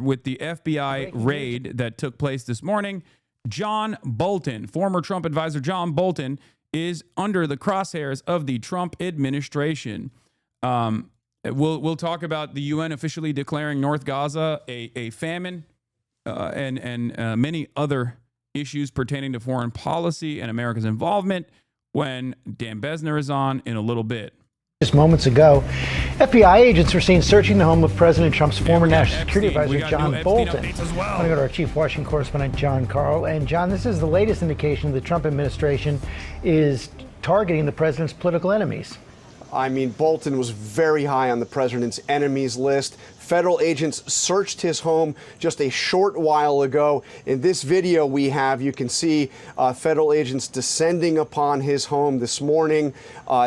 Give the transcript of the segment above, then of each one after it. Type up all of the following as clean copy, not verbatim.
with the FBI raid that took place this morning. John Bolton, former Trump advisor John Bolton, is under the crosshairs of the Trump administration. We'll talk about the UN officially declaring North Gaza a famine and many other issues pertaining to foreign policy and America's involvement when Dan Besner is on in a little bit. Just moments ago, FBI agents were seen searching the home of President Trump's former national security advisor, John Bolton. I'm going to go to our chief Washington correspondent, John Carl. And John, this is the latest indication the Trump administration is targeting the president's political enemies. I mean, Bolton was very high on the president's enemies list. Federal agents searched his home just a short while ago. In this video we have, you can see federal agents descending upon his home this morning.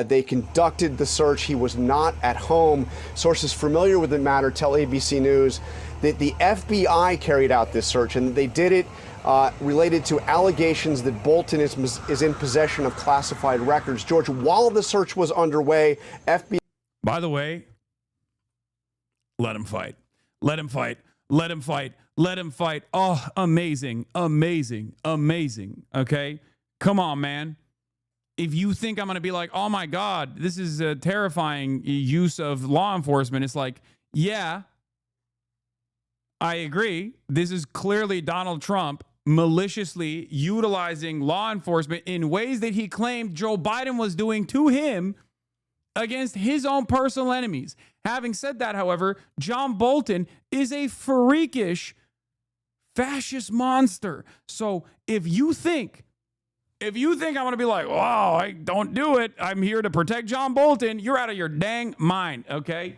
They conducted the search. He was not at home. Sources familiar with the matter tell ABC News that the FBI carried out this search, and they did it related to allegations that Bolton is in possession of classified records. George, while the search was underway, FBI... By the way, let him fight. Let him fight. Let him fight. Let him fight. Oh, amazing, amazing, amazing. Okay? Come on, man. If you think I'm going to be like, oh, my God, this is a terrifying use of law enforcement, it's like, yeah, I agree. This is clearly Donald Trump maliciously utilizing law enforcement in ways that he claimed Joe Biden was doing to him against his own personal enemies. Having said that, however, John Bolton is a freakish fascist monster. So if you think I'm going to be like, wow, I don't do it, I'm here to protect John Bolton, you're out of your dang mind, okay?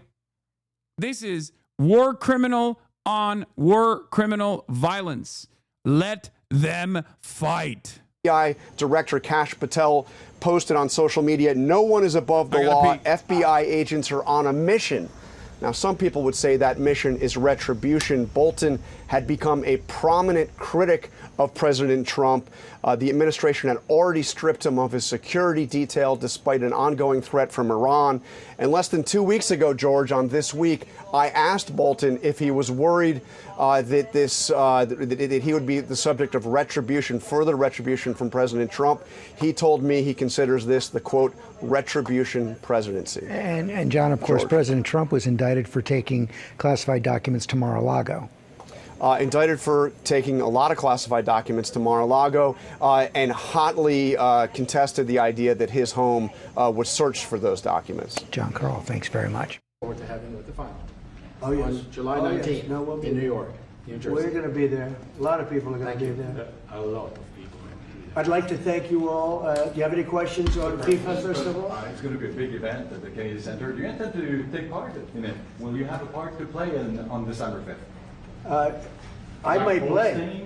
This is war criminal on war criminal violence. Let them fight. FBI Director Kash Patel posted on social media, no one is above the law. FBI agents are on a mission. Now, some people would say that mission is retribution. Bolton had become a prominent critic of President Trump. The administration had already stripped him of his security detail despite an ongoing threat from Iran. And less than 2 weeks ago, George, on This Week, I asked Bolton if he was worried that he would be the subject of retribution, further retribution from President Trump. He told me he considers this the, quote, retribution presidency. And John, of course, George, President Trump was indicted for taking classified documents to Mar-a-Lago. Indicted for taking a lot of classified documents to Mar-a-Lago and hotly contested the idea that his home was searched for those documents. John Carl, thanks very much. Forward to having with the final. Oh, yes. On July 19th, yes. No, we'll in New York, New Jersey. We're going to be there. A lot of people are going to be there. A lot of people. I'd like to thank you all. Do you have any questions on FIFA, first of all? It's going to be a big event at the Kennedy Center. Do you intend to take part in it? Will you have a part to play on December 5th? I might play.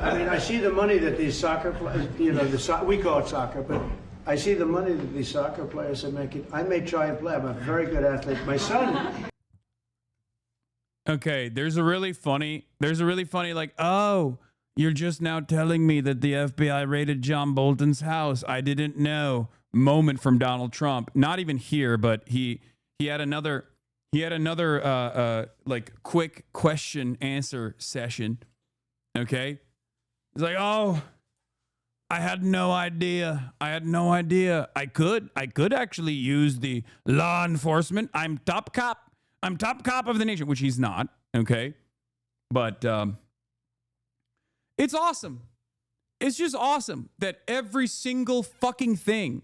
I mean, I see the money that these soccer players, we call it soccer, but I see the money that these soccer players are making. I may try and play. I'm a very good athlete. My son. Okay, there's a really funny, like, oh, you're just now telling me that the FBI raided John Bolton's house. I didn't know. Moment from Donald Trump. Not even here, but he had another like quick question answer session. Okay. He's like, oh, I had no idea. I could actually use the law enforcement. I'm top cop of the nation, which he's not. Okay. But, it's awesome. It's just awesome that every single fucking thing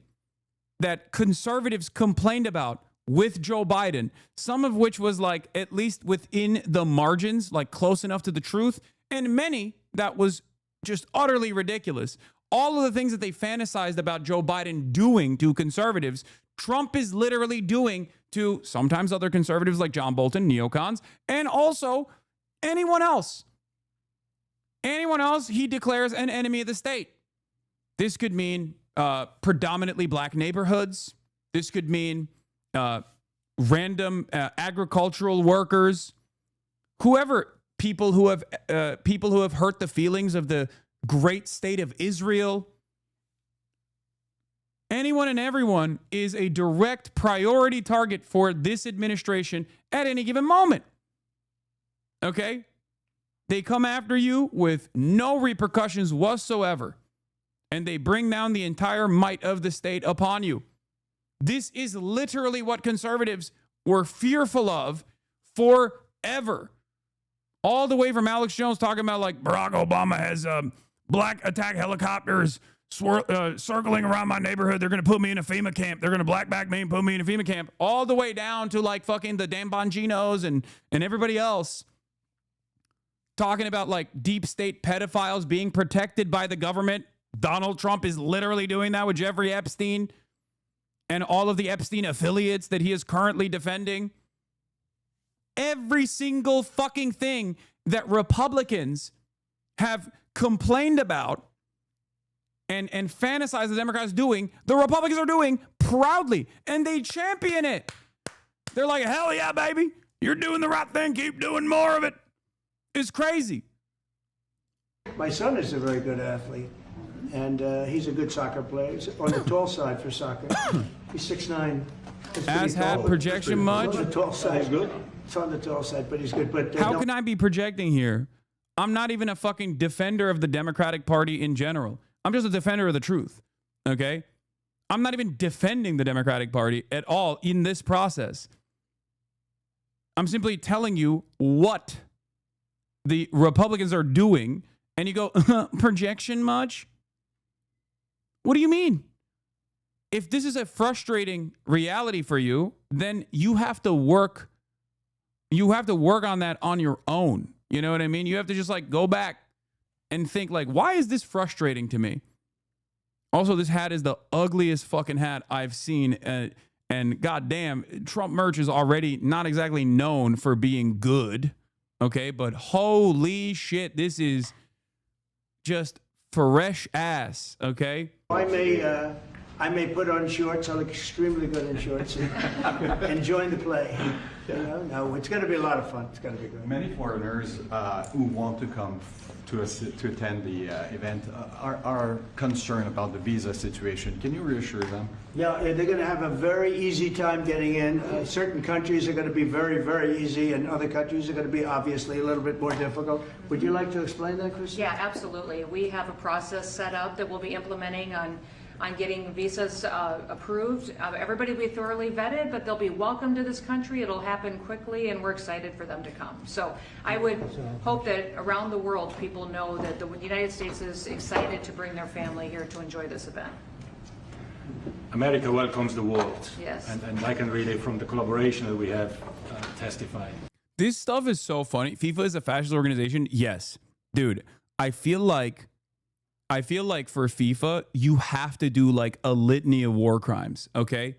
that conservatives complained about with Joe Biden, some of which was like at least within the margins, like close enough to the truth, and many that was just utterly ridiculous. All of the things that they fantasized about Joe Biden doing to conservatives, Trump is literally doing to sometimes other conservatives like John Bolton, neocons, and also anyone else. Anyone else he declares an enemy of the state. This could mean predominantly black neighborhoods. This could mean random agricultural workers, whoever, people who have hurt the feelings of the great state of Israel. Anyone and everyone is a direct priority target for this administration at any given moment. Okay? They come after you with no repercussions whatsoever. And they bring down the entire might of the state upon you. This is literally what conservatives were fearful of forever. All the way from Alex Jones talking about like Barack Obama has black attack helicopters circling around my neighborhood. They're going to put me in a FEMA camp. They're going to black back me and put me in a FEMA camp. All the way down to like fucking the Dan Bonginos and everybody else talking about like deep state pedophiles being protected by the government. Donald Trump is literally doing that with Jeffrey Epstein and all of the Epstein affiliates that he is currently defending. Every single fucking thing that Republicans have complained about and fantasize the Democrats doing, the Republicans are doing proudly, and they champion it. They're like, hell yeah, baby. You're doing the right thing. Keep doing more of it. It's crazy. My son is a very good athlete, and he's a good soccer player. He's on the tall side for soccer. He's 6'9". As had projection much? On the tall side. Good. It's on the tall side, but he's good. But how can I be projecting here? I'm not even a fucking defender of the Democratic Party in general. I'm just a defender of the truth, okay? I'm not even defending the Democratic Party at all in this process. I'm simply telling you what the Republicans are doing, and you go, projection much? What do you mean? If this is a frustrating reality for you, then you have to work on that on your own. You know what I mean? You have to just like go back and think like, why is this frustrating to me? Also, this hat is the ugliest fucking hat I've seen. And goddamn, Trump merch is already not exactly known for being good. Okay, but holy shit, this is just fresh ass. Okay. I may put on shorts. I look extremely good in shorts and join the play. You know, no, it's going to be a lot of fun. It's going to be good. Many foreigners who want to come to attend the event are concerned about the visa situation. Can you reassure them? Yeah, they're going to have a very easy time getting in. Certain countries are going to be very, very easy, and other countries are going to be obviously a little bit more difficult. Would you like to explain that, Chris? Yeah, absolutely. We have a process set up that we'll be implementing on getting visas approved. Everybody will be thoroughly vetted, but they'll be welcome to this country. It'll happen quickly, and we're excited for them to come. So I would hope that around the world, people know that the United States is excited to bring their family here to enjoy this event. America welcomes the world. Yes. And I can really, from the collaboration that we have, testify. This stuff is so funny. FIFA is a fascist organization. Yes. Dude, I feel like for FIFA, you have to do like a litany of war crimes, okay?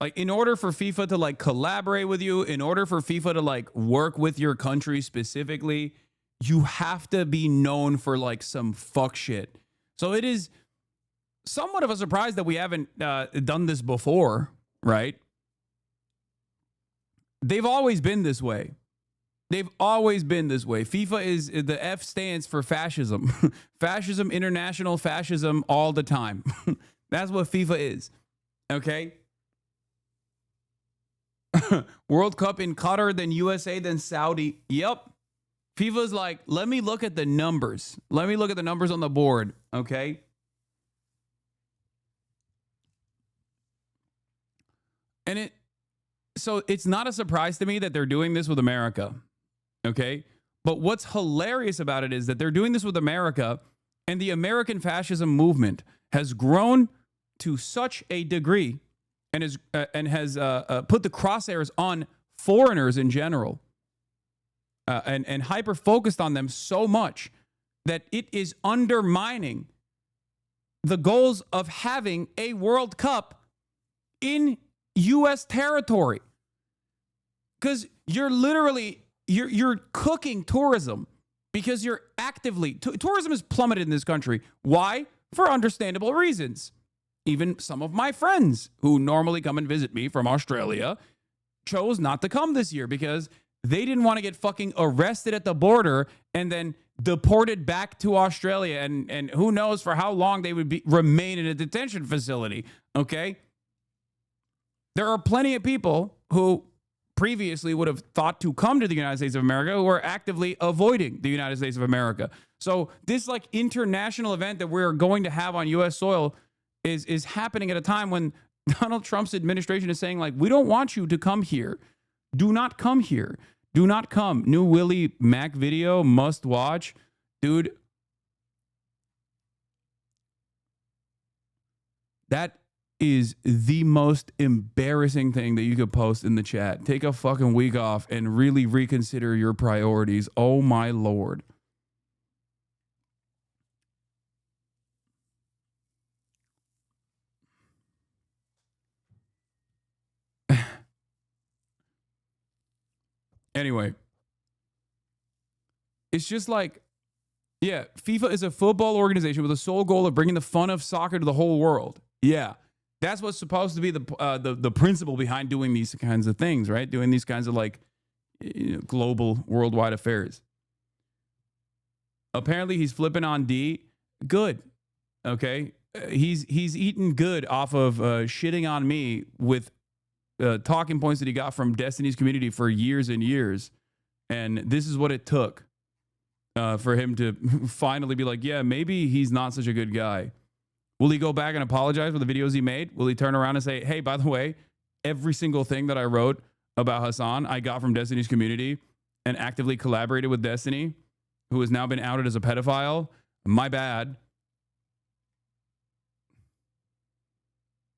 Like in order for FIFA to like collaborate with you, in order for FIFA to like work with your country specifically, you have to be known for like some fuck shit. So it is somewhat of a surprise that we haven't done this before, right? They've always been this way. They've always been this way. FIFA is, the F stands for fascism. Fascism, international fascism all the time. That's what FIFA is. Okay? World Cup in Qatar, then USA, then Saudi. Yep. FIFA's like, let me look at the numbers. Let me look at the numbers on the board. Okay? And so it's not a surprise to me that they're doing this with America. Okay. But what's hilarious about it is that they're doing this with America, and the American fascism movement has grown to such a degree and has put the crosshairs on foreigners in general and hyper focused on them so much that it is undermining the goals of having a World Cup in U.S. territory. Because you're literally... You're cooking tourism because you're actively... tourism has plummeted in this country. Why? For understandable reasons. Even some of my friends who normally come and visit me from Australia chose not to come this year because they didn't want to get fucking arrested at the border and then deported back to Australia. And who knows for how long they would remain in a detention facility. Okay? There are plenty of people who previously would have thought to come to the United States of America who are actively avoiding the United States of America. So this like international event that we're going to have on U.S. soil is happening at a time when Donald Trump's administration is saying, like, we don't want you to come here. Do not come here. Do not come. New Willie Mac video, must watch. Dude, that is the most embarrassing thing that you could post in the chat. Take a fucking week off and really reconsider your priorities. Oh my Lord. Anyway, it's just like, yeah, FIFA is a football organization with the sole goal of bringing the fun of soccer to the whole world. Yeah, that's what's supposed to be the principle behind doing these kinds of things, right? Doing these kinds of like global, worldwide affairs. Apparently, he's flipping on D. Good, okay. He's eating good off of shitting on me with talking points that he got from Destiny's community for years and years, and this is what it took for him to finally be like, yeah, maybe he's not such a good guy. Will he go back and apologize for the videos he made? Will he turn around and say, hey, by the way, every single thing that I wrote about Hasan, I got from Destiny's community and actively collaborated with Destiny, who has now been outed as a pedophile? My bad.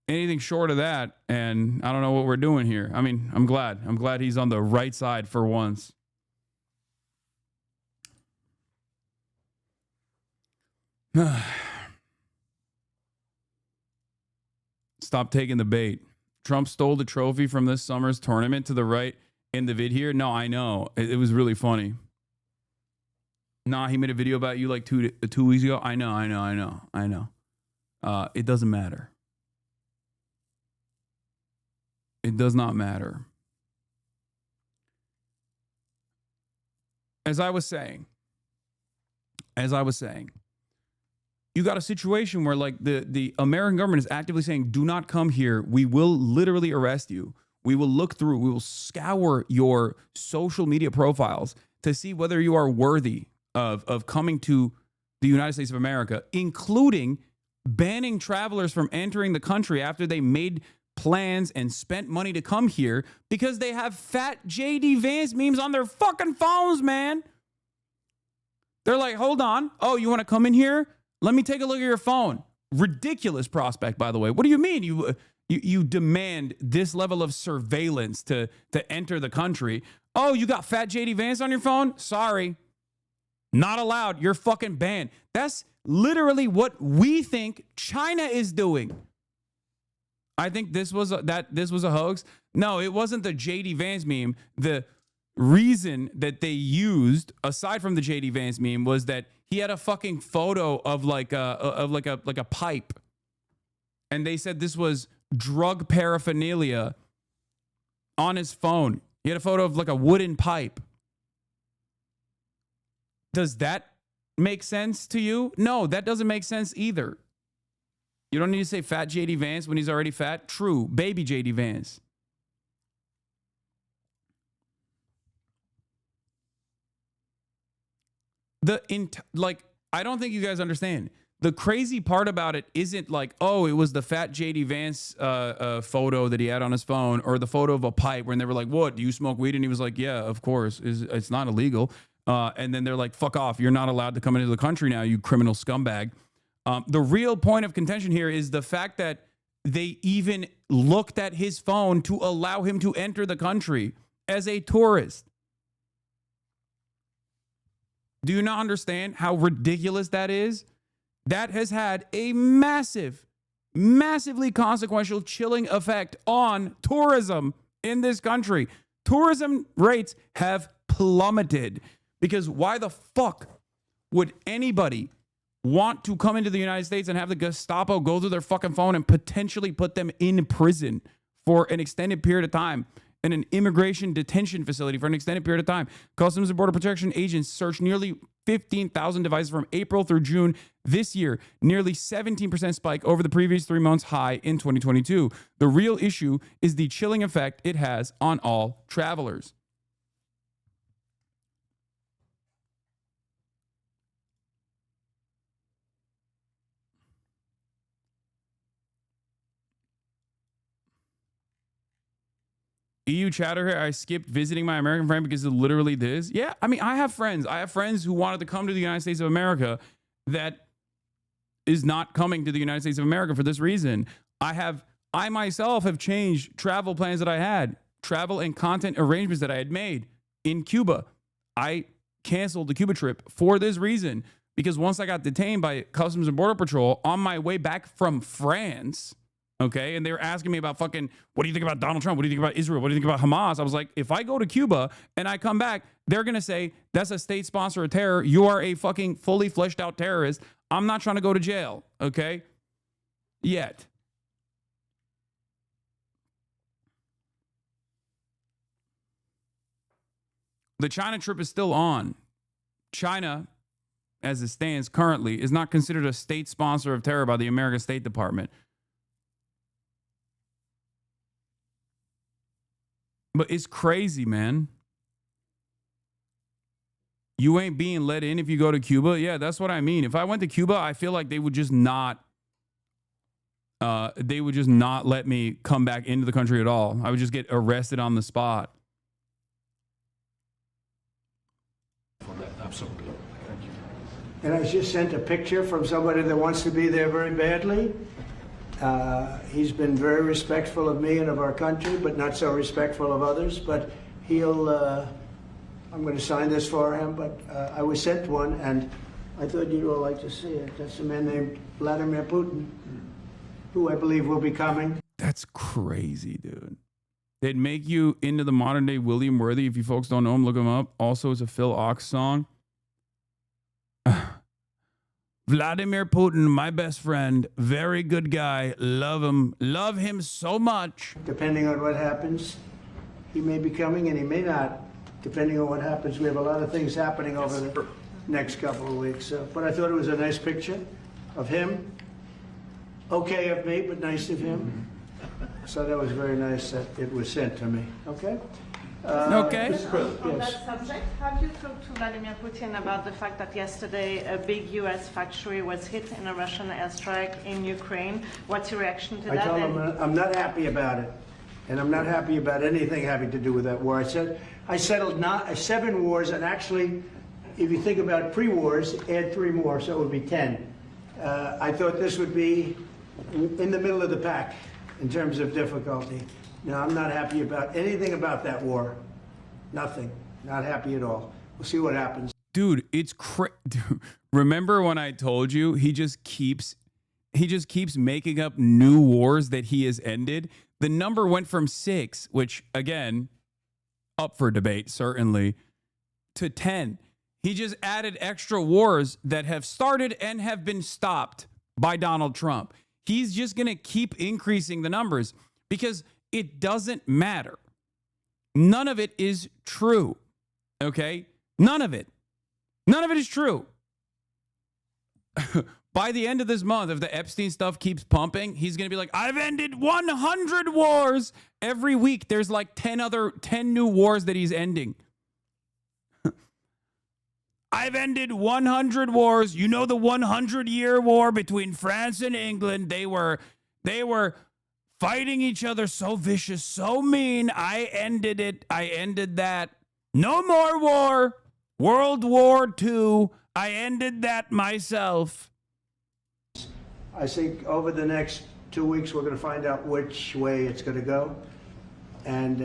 Anything short of that, and I don't know what we're doing here. I mean, I'm glad. I'm glad he's on the right side for once. Stop taking the bait. Trump stole the trophy from this summer's tournament to the right in the vid here. No, I know. It was really funny. Nah, he made a video about you like two weeks ago. I know. It doesn't matter. It does not matter. As I was saying, you got a situation where like the American government is actively saying, do not come here. We will literally arrest you. We will look through, we will scour your social media profiles to see whether you are worthy of coming to the United States of America, including banning travelers from entering the country after they made plans and spent money to come here because they have fat JD Vance memes on their fucking phones, man. They're like, hold on. Oh, you want to come in here? Let me take a look at your phone. Ridiculous prospect, by the way. What do you mean you demand this level of surveillance to enter the country? Oh, you got fat JD Vance on your phone? Sorry. Not allowed. You're fucking banned. That's literally what we think China is doing. I think this was a hoax. No, it wasn't the JD Vance meme. The reason that they used, aside from the JD Vance meme, was that he had a fucking photo of like a pipe, and they said this was drug paraphernalia on his phone. He had a photo of like a wooden pipe. Does that make sense to you? No, that doesn't make sense either. You don't need to say fat JD Vance when he's already fat. True, baby JD Vance. I don't think you guys understand. The crazy part about it isn't like, oh, it was the fat JD Vance photo that he had on his phone, or the photo of a pipe when they were like, what, do you smoke weed? And he was like, yeah, of course. It's not illegal. And then they're like, fuck off. You're not allowed to come into the country now, you criminal scumbag. The real point of contention here is the fact that they even looked at his phone to allow him to enter the country as a tourist. Do you not understand how ridiculous that is? That has had a massively consequential chilling effect on tourism in this country. Tourism rates have plummeted because why the fuck would anybody want to come into the United States and have the Gestapo go through their fucking phone and potentially put them in prison for an extended period of time, in an immigration detention facility for an extended period of time? Customs and Border Protection agents searched nearly 15,000 devices from April through June this year, nearly 17% spike over the previous 3 months high in 2022. The real issue is the chilling effect it has on all travelers. EU chatter here. I skipped visiting my American friend because of literally this. Yeah, I mean, I have friends. I have friends who wanted to come to the United States of America that is not coming to the United States of America for this reason. I myself have changed travel plans that I had, travel and content arrangements that I had made in Cuba. I canceled the Cuba trip for this reason, because once I got detained by Customs and Border Patrol on my way back from France, okay, and they were asking me about fucking, what do you think about Donald Trump? What do you think about Israel? What do you think about Hamas? I was like, if I go to Cuba and I come back, they're going to say, that's a state sponsor of terror. You are a fucking fully fleshed out terrorist. I'm not trying to go to jail, okay? Yet. The China trip is still on. China, as it stands currently, is not considered a state sponsor of terror by the American State Department. But it's crazy, man. You ain't being let in if you go to Cuba. Yeah, that's what I mean. If I went to Cuba, I feel like they would just not let me come back into the country at all. I would just get arrested on the spot. For that, absolutely. Thank you. And I just sent a picture from somebody that wants to be there very badly. He's been very respectful of me and of our country, but not so respectful of others. But I'm going to sign this for him, but I was sent one, and I thought you'd all like to see it. That's a man named Vladimir Putin, who I believe will be coming. That's crazy, dude. They'd make you into the modern day William Worthy. If you folks don't know him, look him up. Also, it's a Phil Ox song. Vladimir Putin, my best friend, very good guy, love him so much. Depending on what happens, he may be coming and he may not, depending on what happens. We have a lot of things happening over the next couple of weeks. But I thought it was a nice picture of him. Okay of me, but nice of him. So that was very nice that it was sent to me. Okay? Okay. On that subject, have you talked to Vladimir Putin about the fact that yesterday a big U.S. factory was hit in a Russian airstrike in Ukraine? What's your reaction to that? I told him I'm not happy about it, and I'm not happy about anything having to do with that war. I settled 7 wars, and actually, if you think about pre-wars, add 3 more, so it would be 10. I thought this would be in the middle of the pack in terms of difficulty. Now, I'm not happy about anything about that war. Nothing. Not happy at all. We'll see what happens. Dude, it's remember when I told you he just keeps making up new wars that he has ended? The number went from 6, which again, up for debate certainly, to 10. He just added extra wars that have started and have been stopped by Donald Trump. He's just going to keep increasing the numbers because it doesn't matter. None of it is true. Okay? None of it. None of it is true. By the end of this month, if the Epstein stuff keeps pumping, he's going to be like, I've ended 100 wars. Every week, there's like 10 new wars that he's ending. I've ended 100 wars. You know the 100-year war between France and England. They were fighting each other so vicious, so mean. I ended it. I ended that. No more war. World War II. I ended that myself. I think over the next 2 weeks, we're going to find out which way it's going to go. And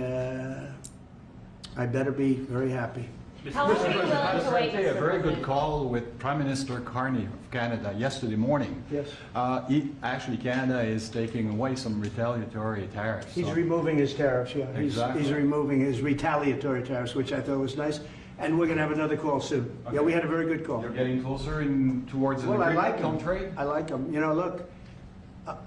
I better be very happy. How long are you willing to wait? A very good call with Prime Minister Carney of Canada yesterday morning. Yes. Canada is taking away some retaliatory tariffs. He's removing his tariffs, yeah. Exactly. He's removing his retaliatory tariffs, which I thought was nice. And we're going to have another call soon. Okay. Yeah, we had a very good call. You're getting closer towards well, an I like on him. trade? I like him. You know, look,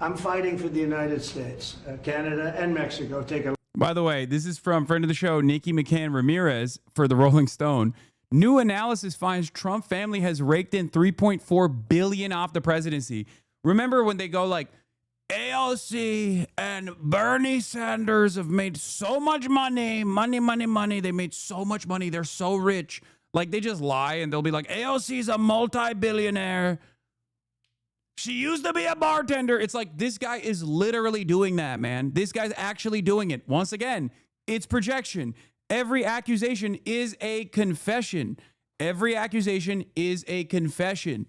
I'm fighting for the United States. Canada and Mexico take a... By the way, this is from friend of the show, Nikki McCann Ramirez for the Rolling Stone. New analysis finds Trump family has raked in $3.4 billion off the presidency. Remember when they go like, AOC and Bernie Sanders have made so much money, money. They made so much money. They're so rich. Like, they just lie and they'll be like, AOC's a multi-billionaire. She used to be a bartender. It's like, this guy is literally doing that, man. This guy's actually doing it. Once again, it's projection. Every accusation is a confession. Every accusation is a confession.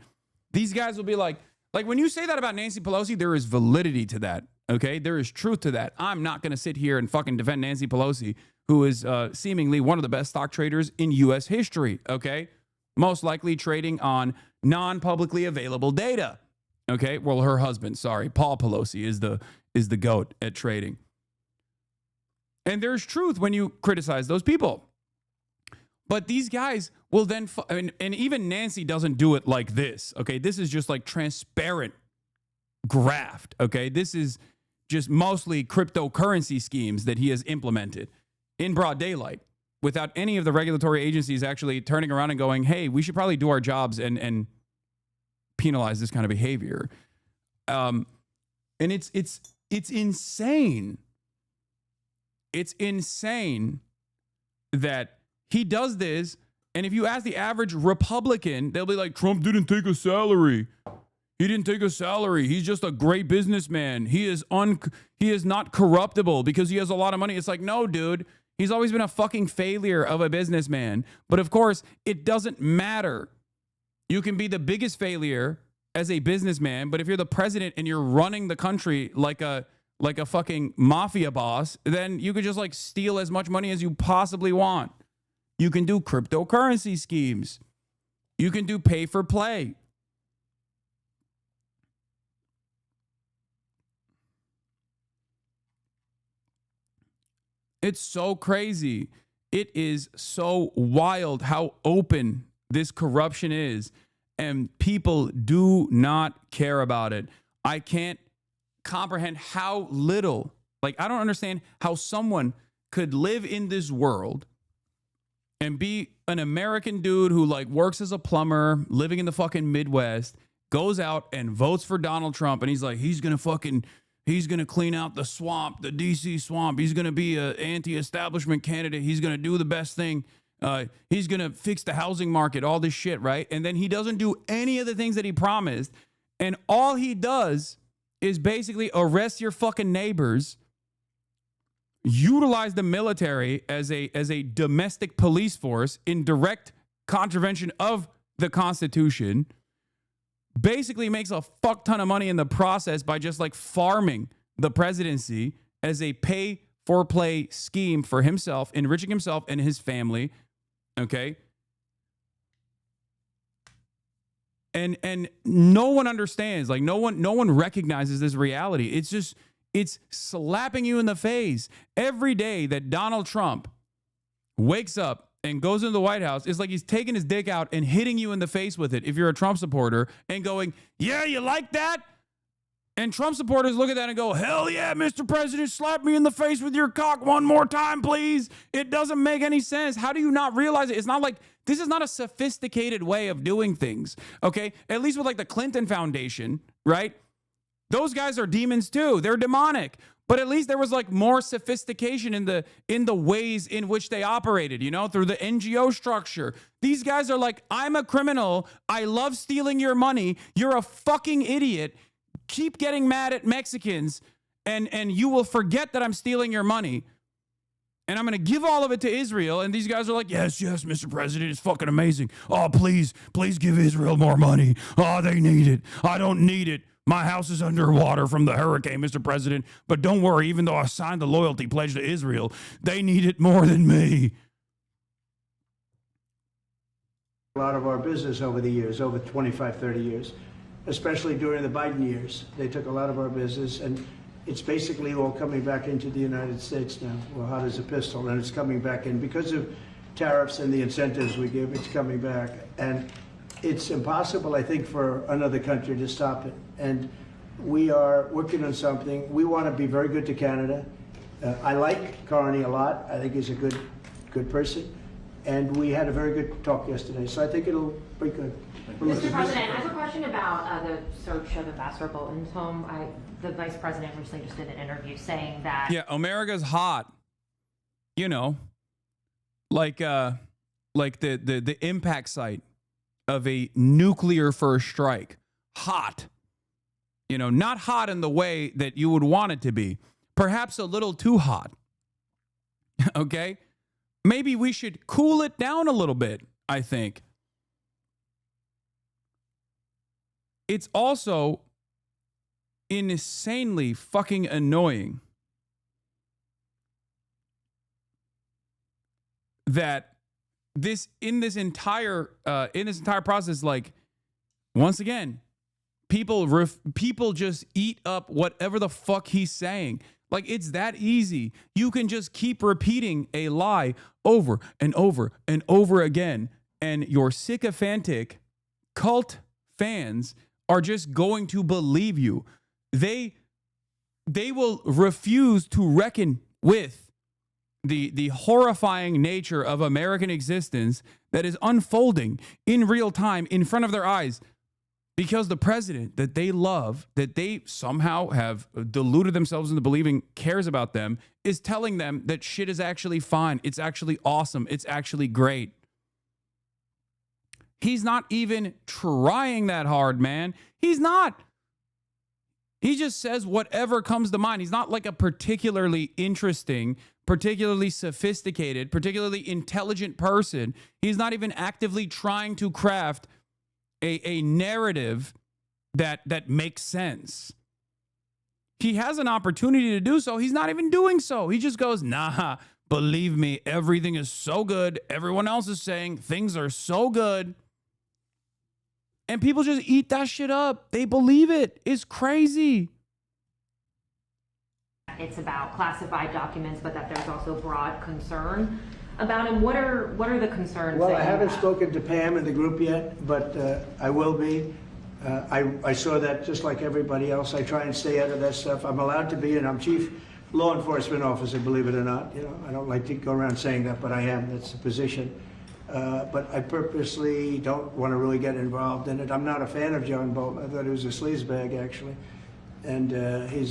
These guys will be like when you say that about Nancy Pelosi, there is validity to that, okay? There is truth to that. I'm not going to sit here and fucking defend Nancy Pelosi, who is seemingly one of the best stock traders in U.S. history, okay? Most likely trading on non-publicly available data, okay? Well, her husband, sorry, Paul Pelosi is the GOAT at trading. And there's truth when you criticize those people. But these guys will then, and even Nancy doesn't do it like this, okay? This is just like transparent graft, okay? This is just mostly cryptocurrency schemes that he has implemented in broad daylight without any of the regulatory agencies actually turning around and going, hey, we should probably do our jobs and penalize this kind of behavior. And it's insane. It's insane that he does this, and if you ask the average Republican, they'll be like, Trump didn't take a salary. He didn't take a salary. He's just a great businessman. He is not corruptible because he has a lot of money. It's like, no, dude. He's always been a fucking failure of a businessman. But of course, it doesn't matter. You can be the biggest failure as a businessman, but if you're the president and you're running the country like a fucking mafia boss, then you could just like steal as much money as you possibly want. You can do cryptocurrency schemes. You can do pay for play. It's so crazy. It is so wild how open this corruption is, and people do not care about it. I can't comprehend how little, like, I don't understand how someone could live in this world and be an American dude who like works as a plumber, living in the fucking Midwest, goes out and votes for Donald Trump, and he's like, he's gonna clean out the swamp, the DC swamp. He's gonna be an anti-establishment candidate. He's gonna do the best thing. He's gonna fix the housing market, all this shit, right? And then he doesn't do any of the things that he promised, and all he does is basically arrest your fucking neighbors, utilize the military as a domestic police force in direct contravention of the Constitution, basically makes a fuck ton of money in the process by just like farming the presidency as a pay for play scheme for himself, enriching himself and his family, okay? And no one understands, like no one recognizes this reality. It's slapping you in the face. Every day that Donald Trump wakes up and goes into the White House, it's like he's taking his dick out and hitting you in the face with it if you're a Trump supporter, and going, yeah, you like that? And Trump supporters look at that and go, hell yeah, Mr. President, slap me in the face with your cock one more time, please. It doesn't make any sense. How do you not realize it? It's not like, this is not a sophisticated way of doing things, okay? At least with like the Clinton Foundation, right? Those guys are demons too. They're demonic. But at least there was like more sophistication in the ways in which they operated, you know, through the NGO structure. These guys are like, I'm a criminal. I love stealing your money. You're a fucking idiot. Keep getting mad at Mexicans and you will forget that I'm stealing your money. And I'm going to give all of it to Israel. And these guys are like, yes, Mr. President, it's fucking amazing. Oh, please give Israel more money. Oh, they need it. I don't need it. My house is underwater from the hurricane, Mr. President. But don't worry, even though I signed the loyalty pledge to Israel, they need it more than me. A lot of our business over the years, over 25, 30 years, especially during the Biden years. They took a lot of our business, and it's basically all coming back into the United States now. Well, hot as a pistol, and it's coming back in. Because of tariffs and the incentives we give, it's coming back. And it's impossible, I think, for another country to stop it. And we are working on something. We want to be very good to Canada. I like Carney a lot. I think he's a good person. and we had a very good talk yesterday. So I think it'll be good. Mr. President, I have a question about the search of Ambassador Bolton's home. The Vice President recently just did an interview saying that... Yeah, America's hot. You know, like the impact site of a nuclear first strike. Hot. You know, not hot in the way that you would want it to be. Perhaps a little too hot. Okay? Maybe we should cool it down a little bit, I think. It's also insanely fucking annoying that this entire process, like, once again, people just eat up whatever the fuck he's saying. Like, it's that easy. You can just keep repeating a lie over and over and over again, and your sycophantic cult fans are just going to believe you. They will refuse to reckon with the horrifying nature of American existence that is unfolding in real time in front of their eyes, because the president that they love, that they somehow have deluded themselves into believing cares about them, is telling them that shit is actually fine. It's actually awesome. It's actually great. He's not even trying that hard, man. He's not. He just says whatever comes to mind. He's not like a particularly interesting, particularly sophisticated, particularly intelligent person. He's not even actively trying to craft a narrative that makes sense. He has an opportunity to do so. He's not even doing so. He just goes, nah, believe me, everything is so good. Everyone else is saying things are so good. And people just eat that shit up. They believe it. It's crazy. It's about classified documents, but that there's also broad concern about him. What are the concerns? Well, I haven't spoken to Pam in the group yet, but I will be. I saw that just like everybody else. I try and stay out of that stuff. I'm allowed to be, and I'm chief law enforcement officer, believe it or not. You know, I don't like to go around saying that, but I am. That's the position. But I purposely don't want to really get involved in it. I'm not a fan of John Bolton. I thought he was a sleazebag, actually. And he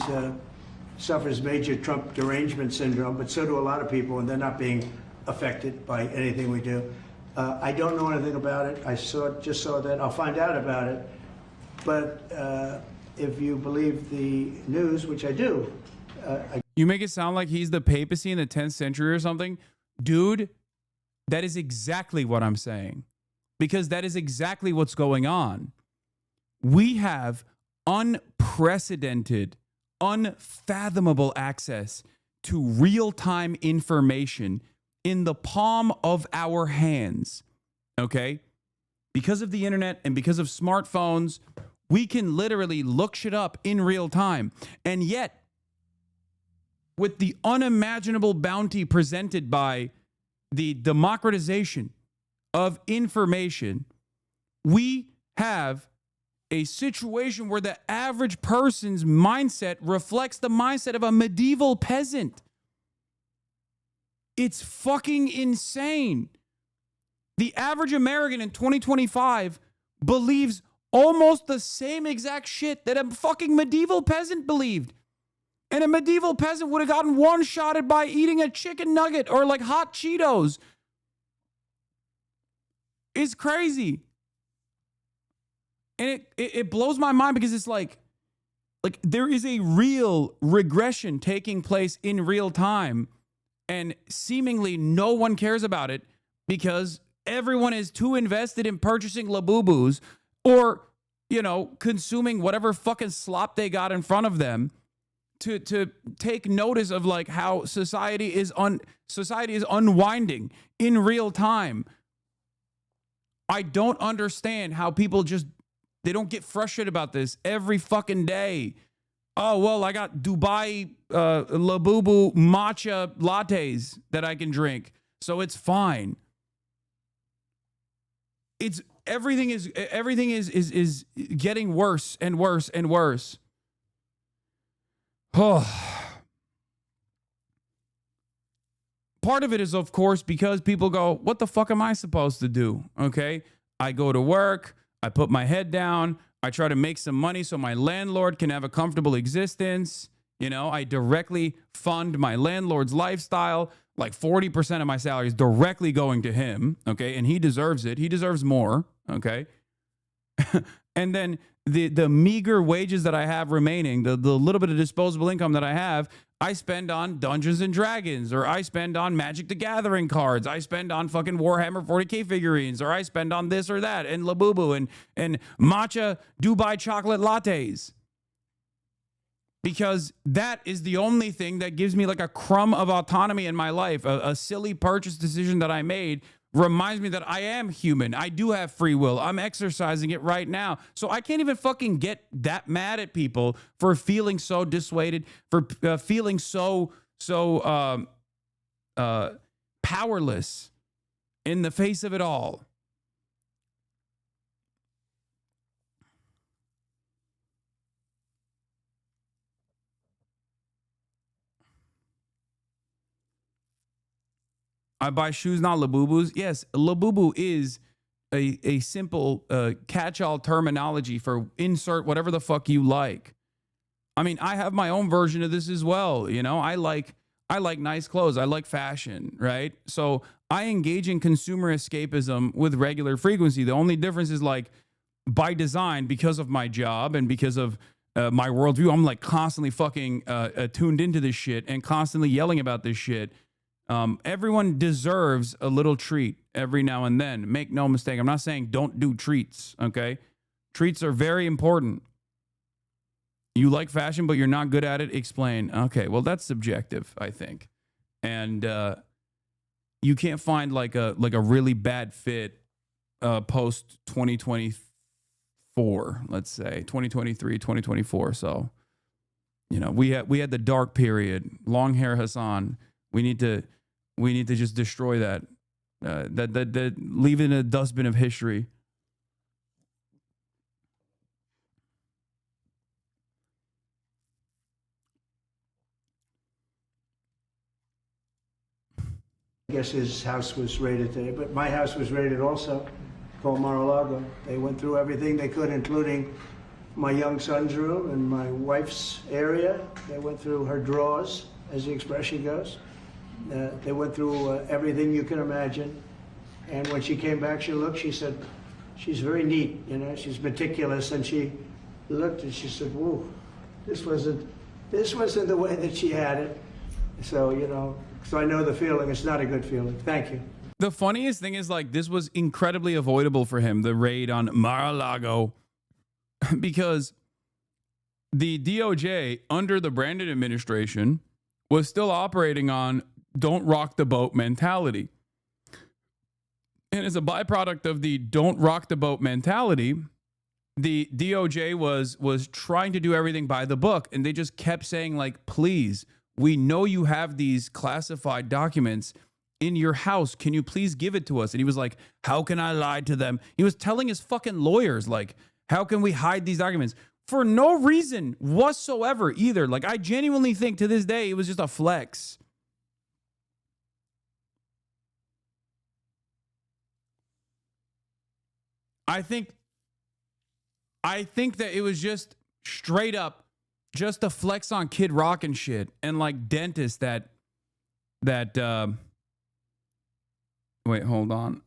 suffers major Trump derangement syndrome, but so do a lot of people, and they're not being affected by anything we do. I don't know anything about it. I just saw that. I'll find out about it. But if you believe the news, which I do. You make it sound like he's the papacy in the 10th century or something. Dude, that is exactly what I'm saying. Because that is exactly what's going on. We have unprecedented, unfathomable access to real-time information in the palm of our hands, okay? Because of the internet and because of smartphones, we can literally look shit up in real time. And yet, with the unimaginable bounty presented by the democratization of information, we have a situation where the average person's mindset reflects the mindset of a medieval peasant. It's fucking insane. The average American in 2025 believes almost the same exact shit that a fucking medieval peasant believed. And a medieval peasant would have gotten one-shotted by eating a chicken nugget or like hot Cheetos. It's crazy. And it blows my mind because it's like there is a real regression taking place in real time, and seemingly no one cares about it because everyone is too invested in purchasing Labubus or, you know, consuming whatever fucking slop they got in front of them to take notice of like how society is unwinding in real time. I don't understand how people they don't get frustrated about this every fucking day. Oh, well, I got Dubai Labubu matcha lattes that I can drink, so it's fine. Everything is getting worse and worse and worse. Oh. part of it is, of course, because people go, what the fuck am I supposed to do? Okay. I go to work. I put my head down. I try to make some money so my landlord can have a comfortable existence. You know, I directly fund my landlord's lifestyle. Like 40% of my salary is directly going to him. Okay. And he deserves it. He deserves more. Okay. And then the meager wages that I have remaining, the little bit of disposable income that I have, I spend on Dungeons and Dragons, or I spend on Magic the Gathering cards. I spend on fucking Warhammer 40K figurines, or I spend on this or that, and Labubu and matcha Dubai chocolate lattes. Because that is the only thing that gives me like a crumb of autonomy in my life. A silly purchase decision that I made reminds me that I am human. I do have free will. I'm exercising it right now. So I can't even fucking get that mad at people for feeling so dissuaded, for feeling so powerless in the face of it all. I buy shoes, not Labubus. Yes, Labubu is a simple catch-all terminology for insert whatever the fuck you like. I mean, I have my own version of this as well. You know, I like nice clothes. I like fashion, right? So I engage in consumer escapism with regular frequency. The only difference is like by design, because of my job and because of my worldview, I'm like constantly fucking tuned into this shit and constantly yelling about this shit. Everyone deserves a little treat every now and then. Make no mistake. I'm not saying don't do treats, okay? Treats are very important. You like fashion, but you're not good at it? Explain. Okay, well, that's subjective, I think. And you can't find like a really bad fit post 2024, let's say. 2023, 2024. So, you know, we had the dark period. Long hair Hassan. We need to just destroy that. That leave it in a dustbin of history. I guess his house was raided today, but my house was raided also, called Mar-a-Lago. They went through everything they could, including my young son's room and my wife's area. They went through her drawers, as the expression goes. They went through everything you can imagine. And when she came back, she said, she's very neat, you know, she's meticulous. And she looked and she said, whoa, this wasn't the way that she had it. So, you know, so I know the feeling. It's not a good feeling. Thank you. The funniest thing is, like, this was incredibly avoidable for him, the raid on Mar-a-Lago, because the DOJ under the Brandon administration was still operating on don't rock the boat mentality. And as a byproduct of the don't rock the boat mentality, the DOJ was trying to do everything by the book. And they just kept saying, like, please, we know you have these classified documents in your house. Can you please give it to us? And he was like, how can I lie to them? He was telling his fucking lawyers, like, how can we hide these documents? For no reason whatsoever either. Like, I genuinely think to this day, it was just a flex. I think that it was just straight up just a flex on Kid Rock and shit, and like dentists that wait, hold on.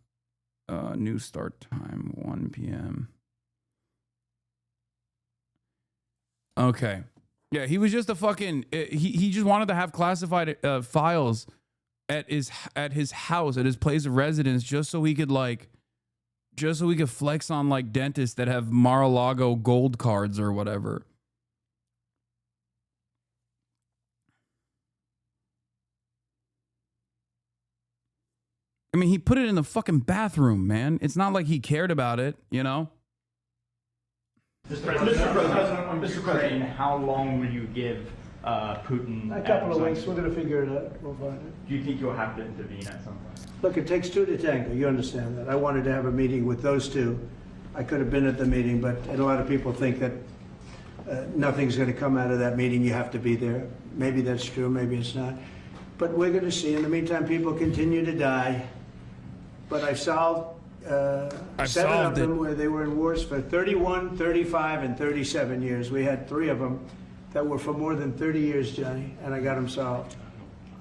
New start time 1 p.m. Okay. Yeah, he was just a fucking he just wanted to have classified files at his house, at his place of residence, just so he could flex on like dentists that have Mar-a-Lago gold cards or whatever. I mean, he put it in the fucking bathroom, man. It's not like he cared about it, you know? Mr. President, how long will you give Putin? A couple of weeks. We're going to figure it out. We'll find it. Do you think you'll have to intervene at some point? Look, it takes two to tango. You understand that. I wanted to have a meeting with those two. I could have been at the meeting, but a lot of people think that nothing's going to come out of that meeting. You have to be there. Maybe that's true. Maybe it's not. But we're going to see. In the meantime, people continue to die. But I've solved seven of them where they were in wars for 31, 35, and 37 years. We had 3 of them that were for more than 30 years, Johnny, and I got them solved.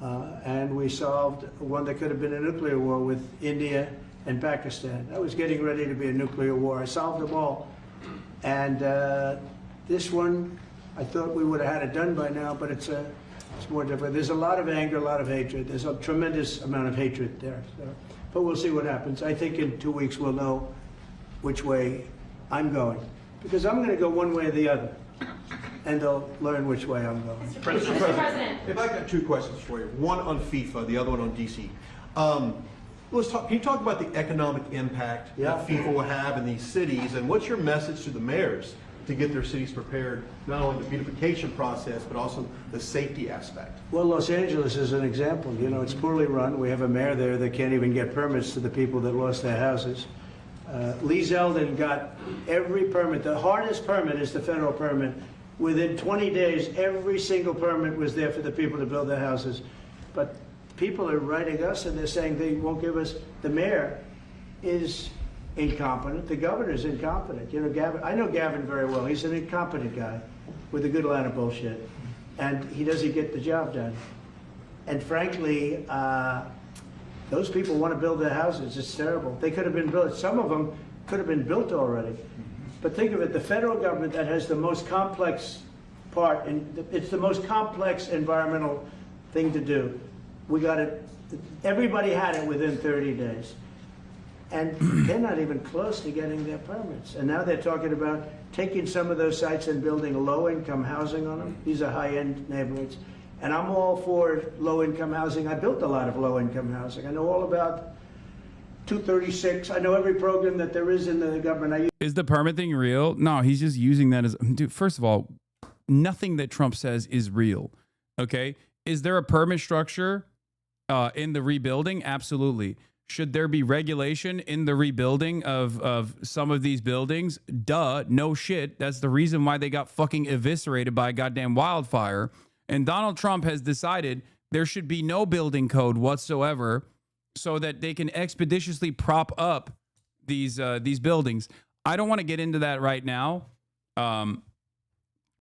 And we solved one that could have been a nuclear war with India and Pakistan. That was getting ready to be a nuclear war. I solved them all. And this one, I thought we would have had it done by now, but it's more different. There's a lot of anger, a lot of hatred. There's a tremendous amount of hatred there. So, but we'll see what happens. I think in 2 weeks we'll know which way I'm going. Because I'm going to go one way or the other. And they'll learn which way I'm going. Mr. President, if I got 2 questions for you, one on FIFA, the other one on DC. Let's talk. Can you talk about the economic impact that FIFA will have in these cities, and what's your message to the mayors to get their cities prepared, not only the beautification process, but also the safety aspect? Well, Los Angeles is an example. You know, it's poorly run. We have a mayor there that can't even get permits to the people that lost their houses. Lee Zeldin got every permit. The hardest permit is the federal permit. Within 20 days, every single permit was there for the people to build their houses. But people are writing us and they're saying they won't give us. The mayor is incompetent. The governor's incompetent. You know, Gavin. I know Gavin very well. He's an incompetent guy with a good line of bullshit, and he doesn't get the job done. And frankly, those people want to build their houses. It's terrible. They could have been built. Some of them could have been built already. But think of it, the federal government that has the most complex part, and it's the most complex environmental thing to do. We got it, everybody had it within 30 days. And they're not even close to getting their permits. And now they're talking about taking some of those sites and building low-income housing on them. These are high-end neighborhoods. And I'm all for low-income housing. I built a lot of low-income housing. I know all about 236. I know every program that there is in the government. Is the permit thing real? No, he's just using that as... Dude, first of all, nothing that Trump says is real, okay? Is there a permit structure in the rebuilding? Absolutely. Should there be regulation in the rebuilding of some of these buildings? Duh, no shit. That's the reason why they got fucking eviscerated by a goddamn wildfire. And Donald Trump has decided there should be no building code whatsoever so that they can expeditiously prop up these buildings. I don't want to get into that right now.